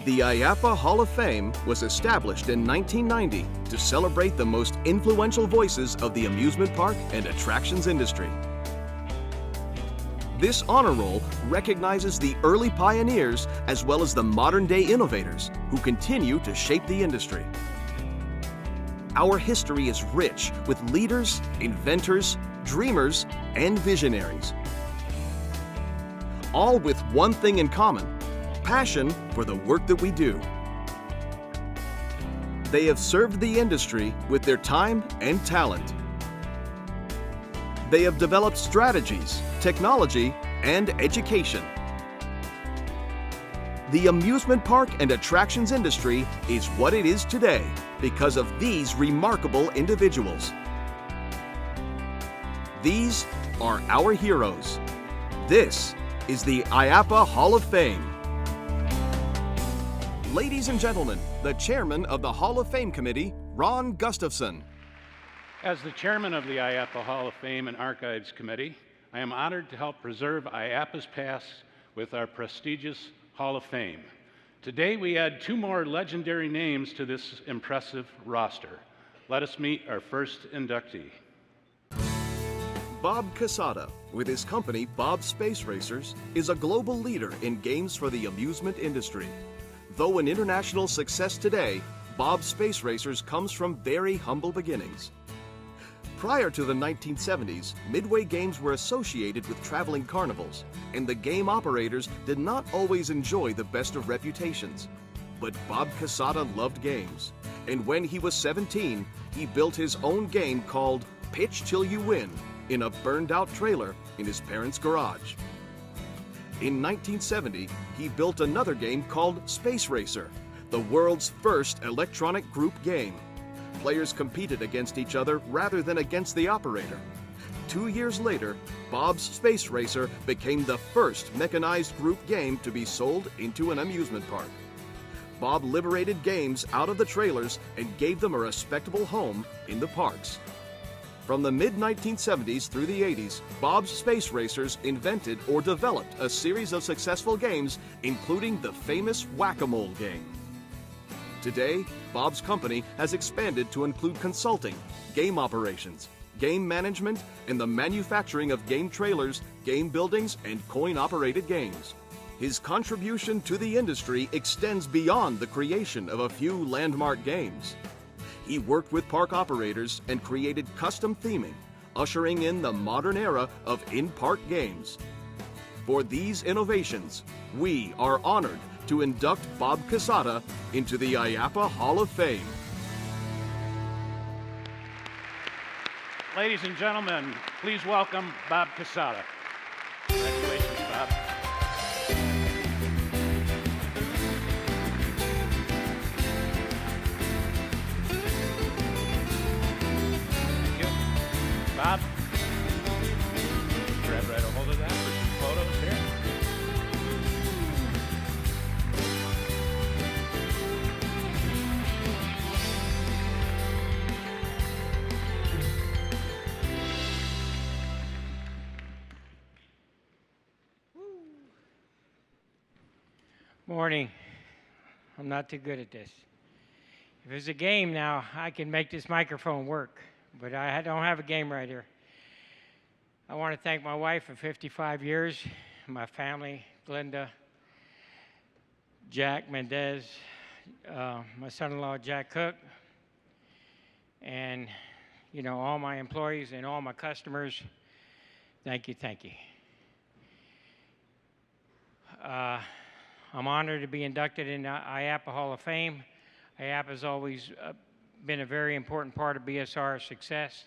The IAPA Hall of Fame was established in 1990 to celebrate the most influential voices of the amusement park and attractions industry. This honor roll recognizes the early pioneers as well as the modern-day innovators who continue to shape the industry. Our history is rich with leaders, inventors, dreamers, and visionaries. All with one thing in common: passion for the work that we do. They have served the industry with their time and talent. They have developed strategies, technology, and education. The amusement park and attractions industry is what it is today because of these remarkable individuals. These are our heroes. This is the IAPA Hall of Fame. Ladies and gentlemen, the chairman of the Hall of Fame Committee, Ron Gustafson. As the chairman of the IAPA Hall of Fame and Archives Committee, I am honored to help preserve IAPA's past with our prestigious Hall of Fame. Today we add two more legendary names to this impressive roster. Let us meet our first inductee. Bob Cassata, with his company Bob Space Racers, is a global leader in games for the amusement industry. Though an international success today, Bob Space Racers comes from very humble beginnings. Prior to the 1970s, Midway Games were associated with traveling carnivals, and the game operators did not always enjoy the best of reputations. But Bob Cassata loved games, and when he was 17, he built his own game called Pitch Till You Win in a burned-out trailer in his parents' garage. In 1970, he built another game called Space Racer, the world's first electronic group game. Players competed against each other rather than against the operator. 2 years later, Bob's Space Racer became the first mechanized group game to be sold into an amusement park. Bob liberated games out of the trailers and gave them a respectable home in the parks. From the mid-1970s through the 80s, Bob's Space Racers invented or developed a series of successful games, including the famous Whack-A-Mole game. Today, Bob's company has expanded to include consulting, game operations, game management, and the manufacturing of game trailers, game buildings, and coin-operated games. His contribution to the industry extends beyond the creation of a few landmark games. He worked with park operators and created custom theming, ushering in the modern era of in-park games. For these innovations, we are honored to induct Bob Cassata into the IAPA Hall of Fame. Ladies and gentlemen, please welcome Bob Cassata. Congratulations, Bob. Thank you. Bob, grab right a hold of that for some photos here. Morning. I'm not too good at this. If it's a game now, I can make this microphone work, but I don't have a game right here. I want to thank my wife for 55 years, my family, Glenda, Jack Mendez, my son-in-law, Jack Cook, and, you know, all my employees and all my customers. Thank you, thank you. I'm honored to be inducted in the IAPA Hall of Fame. IAPA has always been a very important part of BSR's success.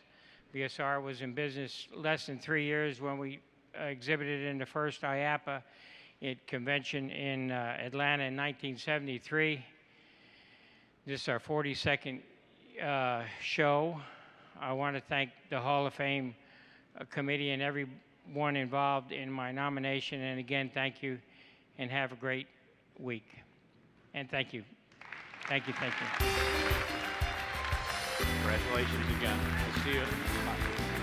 BSR was in business less than 3 years when we exhibited in the first IAPA convention in Atlanta in 1973. This is our 42nd show. I want to thank the Hall of Fame committee and everyone involved in my nomination. And again, thank you and have a great week. And thank you. Thank you, thank you. Congratulations again. We'll see you. Bye.